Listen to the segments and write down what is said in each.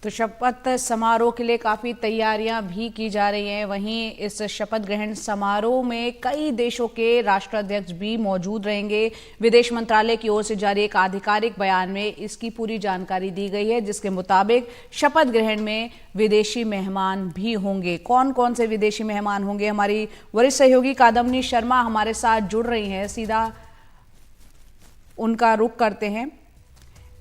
तो शपथ समारोह के लिए काफी तैयारियां भी की जा रही हैं। वहीं इस शपथ ग्रहण समारोह में कई देशों के राष्ट्राध्यक्ष भी मौजूद रहेंगे। विदेश मंत्रालय की ओर से जारी एक आधिकारिक बयान में इसकी पूरी जानकारी दी गई है, जिसके मुताबिक शपथ ग्रहण में विदेशी मेहमान भी होंगे। कौन कौन से विदेशी मेहमान होंगे, हमारी वरिष्ठ सहयोगी कादम्बनी शर्मा हमारे साथ जुड़ रही हैं। सीधा उनका रुख करते हैं।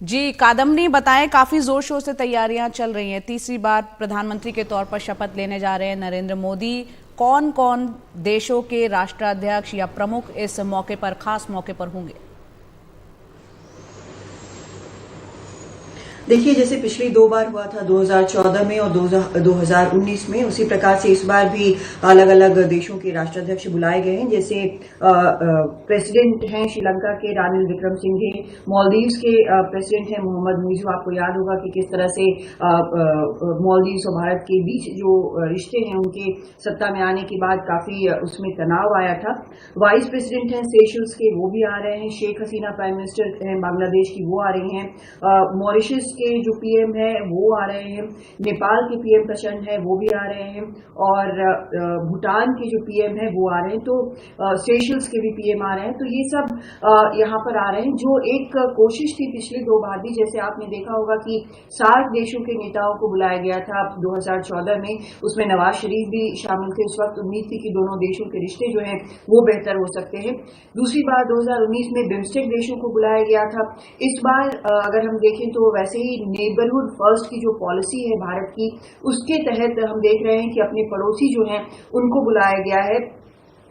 जी कादम्बनी, बताएं, काफी जोर शोर से तैयारियां चल रही हैं। तीसरी बार प्रधानमंत्री के तौर पर शपथ लेने जा रहे हैं नरेंद्र मोदी। कौन कौन देशों के राष्ट्राध्यक्ष या प्रमुख इस मौके पर, खास मौके पर होंगे? देखिए, जैसे पिछली 2 बार हुआ था 2014 में और 2019 में, उसी प्रकार से इस बार भी अलग अलग देशों के राष्ट्राध्यक्ष बुलाए गए हैं। जैसे प्रेसिडेंट हैं श्रीलंका के रानिल विक्रमसिंघे, मालदीव्स के प्रेसिडेंट हैं मोहम्मद मुइज़। आपको याद होगा कि किस तरह से मालदीव्स और भारत के बीच जो रिश्ते हैं उनके सत्ता में आने के बाद काफी उसमें तनाव आया था। वाइस प्रेसिडेंट हैं सेशल्स के, वो भी आ रहे हैं। शेख हसीना प्राइम मिनिस्टर हैं बांग्लादेश की, वो आ रही हैं। मॉरिशस के जो पीएम है वो आ रहे हैं। नेपाल के पीएम प्रचंड है, वो भी आ रहे हैं। और भूटान के जो पीएम है वो आ रहे हैं। तो सेशल्स के भी पीएम आ रहे हैं। तो ये सब यहाँ पर आ रहे हैं। जो एक कोशिश थी पिछले 2 बार भी, जैसे आपने देखा होगा कि 60 देशों के नेताओं को बुलाया गया था 2014 में, उसमें नवाज शरीफ भी शामिल थे। उस वक्त उम्मीद थी कि दोनों देशों के रिश्ते जो हैं वो बेहतर हो सकते हैं। दूसरी बार 2019 में बिम्स्टेक देशों को बुलाया गया था। इस बार अगर हम देखें तो वैसे ही नेबरहुड फर्स्ट की जो पॉलिसी है भारत की, उसके तहत हम देख रहे हैं कि अपने पड़ोसी जो हैं उनको बुलाया गया है।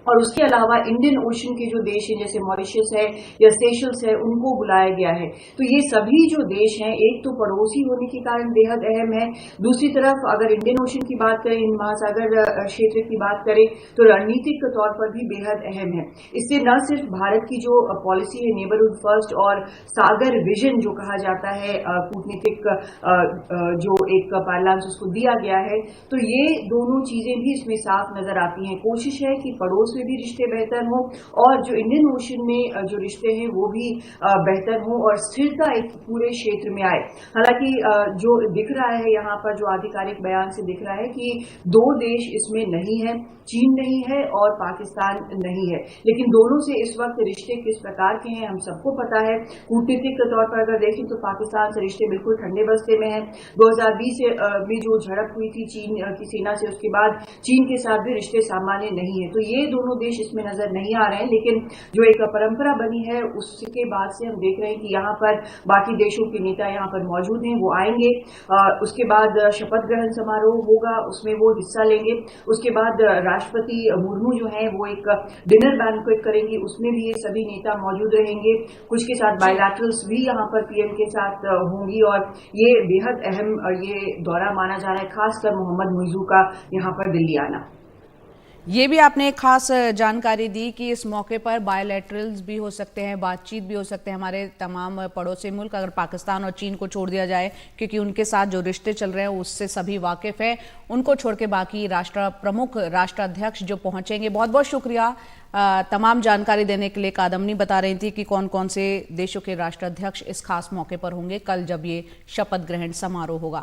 और उसके अलावा इंडियन ओशन के जो देश हैं जैसे मॉरिशस है या सेशल्स है, उनको बुलाया गया है। तो ये सभी जो देश हैं, एक तो पड़ोसी होने के कारण बेहद अहम है। दूसरी तरफ अगर इंडियन ओशन की बात करें, हिंद महासागर क्षेत्र की बात करें, तो रणनीतिक तौर पर भी बेहद अहम है। इससे न सिर्फ भारत की जो पॉलिसी है नेबरहुड फर्स्ट और सागर विजन जो कहा जाता है, कूटनीतिक जो एक पार्लांस उसको दिया गया है, तो ये दोनों चीजें भी इसमें साफ नजर आती हैं। कोशिश है कि पड़ोस में भी रिश्ते बेहतर हों और जो इंडियन ओशन में जो रिश्ते हैं वो भी बेहतर हों और स्थिरता एक पूरे क्षेत्र में आए। हालांकि जो दिख रहा है यहाँ पर, जो आधिकारिक बयान से दिख रहा है कि 2 देश इसमें नहीं है, चीन नहीं है और पाकिस्तान नहीं है। लेकिन दोनों से इस वक्त रिश्ते किस प्रकार के हैं हम सबको पता है। कूटनीतिक तौर पर अगर देखें तो पाकिस्तान से रिश्ते बिल्कुल ठंडे बस्ते में हैं। 2020 में जो झड़प हुई थी चीन की सेना से, उसके बाद चीन के साथ भी रिश्ते सामान्य नहीं है। तो ये दोनों देश इसमें नजर नहीं आ रहे हैं। लेकिन जो एक परंपरा बनी है उसके बाद से हम देख रहे हैं कि यहाँ पर बाकी देशों के नेता यहाँ पर मौजूद हैं, वो आएंगे। उसके बाद शपथ ग्रहण समारोह होगा, उसमें वो हिस्सा लेंगे। उसके बाद राष्ट्रपति मुर्मू जो हैं वो एक डिनर बैंक्वेट करेंगी, उसमें भी ये सभी नेता मौजूद रहेंगे। कुछ के साथ बायलैटरल्स भी यहाँ पर पीएम के साथ होंगी और ये बेहद अहम ये दौरा माना जा रहा है, खासकर मोहम्मद मुइज़ का यहाँ पर दिल्ली आना। ये भी आपने एक खास जानकारी दी कि इस मौके पर बायलैटरल्स भी हो सकते हैं, बातचीत भी हो सकते हैं हमारे तमाम पड़ोसी मुल्क, अगर पाकिस्तान और चीन को छोड़ दिया जाए, क्योंकि उनके साथ जो रिश्ते चल रहे हैं उससे सभी वाकिफ हैं। उनको छोड़ के बाकी प्रमुख राष्ट्राध्यक्ष जो पहुंचेंगे। बहुत बहुत शुक्रिया तमाम जानकारी देने के लिए। कादम्बनी बता रही थी कि कौन कौन से देशों के राष्ट्राध्यक्ष इस खास मौके पर होंगे कल जब ये शपथ ग्रहण समारोह होगा।